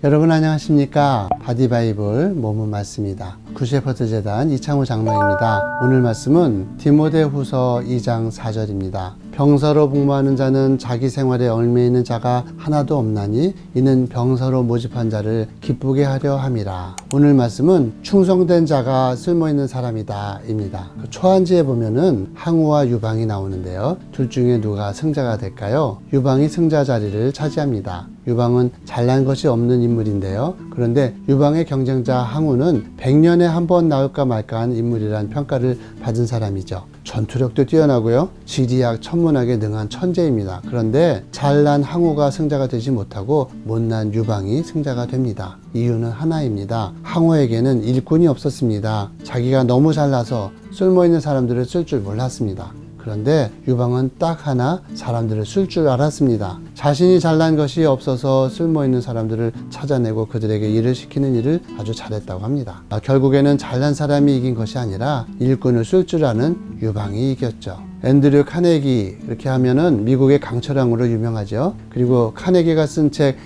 여러분 안녕하십니까? 바디바이블 모문 말씀입니다. 구셰퍼드 재단 이창호 장로입니다. 오늘 말씀은 디모데후서 2장 4절입니다. 병사로 복무하는 자는 자기 생활에 얽매이는 자가 하나도 없나니 이는 병사로 모집한 자를 기쁘게 하려 함이라. 오늘 말씀은 충성된 자가 쓸모있는 사람이다 입니다. 초한지에 보면은 항우와 유방이 나오는데요. 둘 중에 누가 승자가 될까요? 유방이 승자 자리를 차지합니다. 유방은 잘난 것이 없는 인물인데요. 그런데 유방의 경쟁자 항우는 100년에 한 번 나올까 말까한 인물이란 평가를 받은 사람이죠. 전투력도 뛰어나고요. 지리학, 천문학에 능한 천재입니다. 그런데 잘난 항우가 승자가 되지 못하고 못난 유방이 승자가 됩니다. 이유는 하나입니다. 항우에게는 일꾼이 없었습니다. 자기가 너무 잘나서 쓸모있는 사람들을 쓸 줄 몰랐습니다. 그런데 유방은 딱 하나 사람들을 쓸 줄 알았습니다. 자신이 잘난 것이 없어서 쓸모있는 사람들을 찾아내고 그들에게 일을 시키는 일을 아주 잘했다고 합니다. 결국에는 잘난 사람이 이긴 것이 아니라 일꾼을 쓸 줄 아는 유방이 이겼죠. 앤드류 카네기, 이렇게 하면은 미국의 강철왕으로 유명하죠. 그리고 카네기가 쓴 책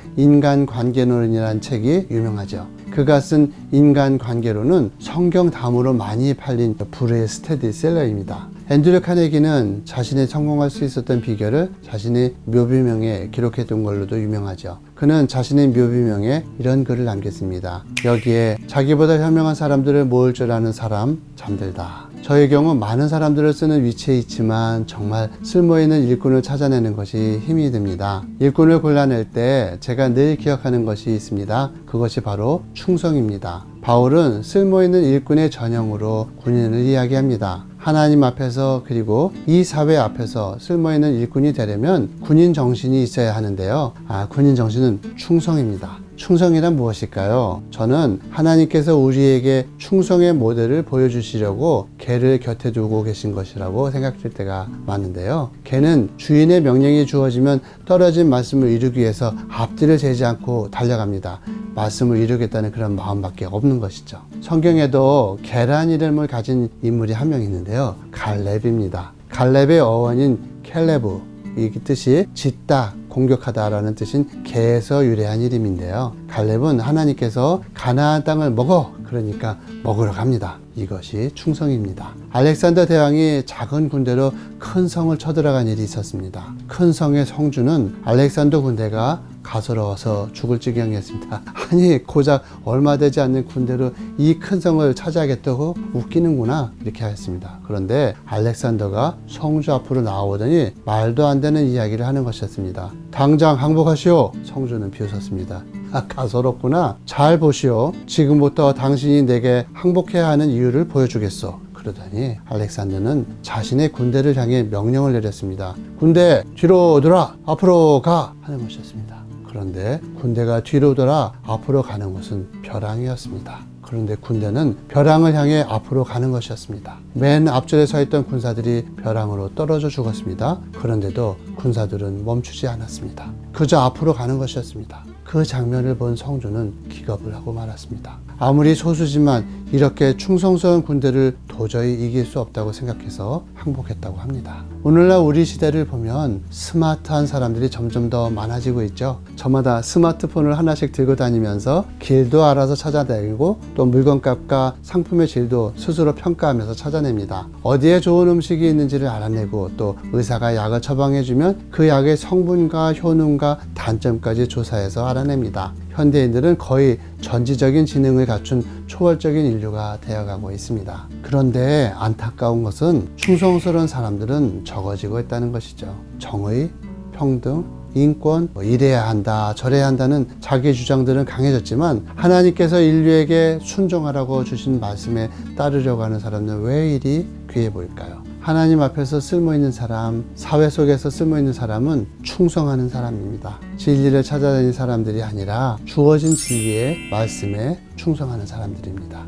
인간관계론이라는 책이 유명하죠. 그가 쓴 인간관계론은 성경 다음으로 많이 팔린 불의 스테디셀러입니다. 앤드류 카네기는 자신이 성공할 수 있었던 비결을 자신의 묘비명에 기록했던 걸로도 유명하죠. 그는 자신의 묘비명에 이런 글을 남겼습니다. 여기에 자기보다 현명한 사람들을 모을 줄 아는 사람 잠들다. 저의 경우 많은 사람들을 쓰는 위치에 있지만 정말 쓸모있는 일꾼을 찾아내는 것이 힘이 듭니다. 일꾼을 골라낼 때 제가 늘 기억하는 것이 있습니다. 그것이 바로 충성입니다. 바울은 쓸모있는 일꾼의 전형으로 군인을 이야기합니다. 하나님 앞에서 그리고 이 사회 앞에서 쓸모있는 일꾼이 되려면 군인 정신이 있어야 하는데요. 군인 정신은 충성입니다. 충성이란 무엇일까요? 저는 하나님께서 우리에게 충성의 모델을 보여주시려고 개를 곁에 두고 계신 것이라고 생각될 때가 많은데요. 개는 주인의 명령이 주어지면 떨어진 말씀을 이루기 위해서 앞뒤를 재지 않고 달려갑니다. 말씀을 이루겠다는 그런 마음밖에 없는 것이죠. 성경에도 개란 이름을 가진 인물이 한 명 있는데요. 갈렙입니다. 갈렙의 어원인 켈레브, 이 뜻이 짖다, 공격하다라는 뜻인 개에서 유래한 이름인데요. 갈렙은 하나님께서 가나안 땅을 먹어, 그러니까 먹으러 갑니다. 이것이 충성입니다. 알렉산더 대왕이 작은 군대로 큰 성을 쳐들어간 일이 있었습니다. 큰 성의 성주는 알렉산더 군대가 가소로워서 죽을 지경이었습니다. 아니, 고작 얼마 되지 않는 군대로 이 큰 성을 차지하겠다고 웃기는구나, 이렇게 하였습니다. 그런데 알렉산더가 성주 앞으로 나오더니 말도 안 되는 이야기를 하는 것이었습니다. 당장 항복하시오. 성주는 비웃었습니다. 가소롭구나. 잘 보시오. 지금부터 당신이 내게 항복해야 하는 이유를 보여주겠소. 그러더니 알렉산더는 자신의 군대를 향해 명령을 내렸습니다. 군대 뒤로 돌아, 앞으로 가, 하는 것이었습니다. 그런데 군대가 뒤로 돌아 앞으로 가는 것은 벼랑이었습니다. 그런데 군대는 벼랑을 향해 앞으로 가는 것이었습니다. 맨 앞줄에 서 있던 군사들이 벼랑으로 떨어져 죽었습니다. 그런데도 군사들은 멈추지 않았습니다. 그저 앞으로 가는 것이었습니다. 그 장면을 본 성주는 기겁을 하고 말았습니다. 아무리 소수지만 이렇게 충성스러운 군대를 도저히 이길 수 없다고 생각해서 항복했다고 합니다. 오늘날 우리 시대를 보면 스마트한 사람들이 점점 더 많아지고 있죠. 저마다 스마트폰을 하나씩 들고 다니면서 길도 알아서 찾아다니고 또 물건값과 상품의 질도 스스로 평가하면서 찾아냅니다. 어디에 좋은 음식이 있는지를 알아내고 또 의사가 약을 처방해주면 그 약의 성분과 효능과 단점까지 조사해서 알아냅니다. 현대인들은 거의 전지적인 지능을 갖춘 초월적인 인류가 되어가고 있습니다. 그런데 안타까운 것은 충성스러운 사람들은 적어지고 있다는 것이죠. 정의, 평등, 인권, 이래야 한다, 저래야 한다는 자기 주장들은 강해졌지만 하나님께서 인류에게 순종하라고 주신 말씀에 따르려고 하는 사람들은 왜 이리 귀해 보일까요? 하나님 앞에서 쓸모있는 사람, 사회 속에서 쓸모있는 사람은 충성하는 사람입니다. 진리를 찾아다니는 사람들이 아니라 주어진 진리의 말씀에 충성하는 사람들입니다.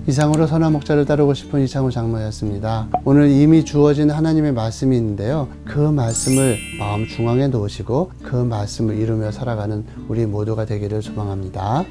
이상으로 선한 목자를 따르고 싶은 이창호 장로였습니다. 오늘 이미 주어진 하나님의 말씀이 있는데요. 그 말씀을 마음 중앙에 놓으시고 그 말씀을 이루며 살아가는 우리 모두가 되기를 소망합니다.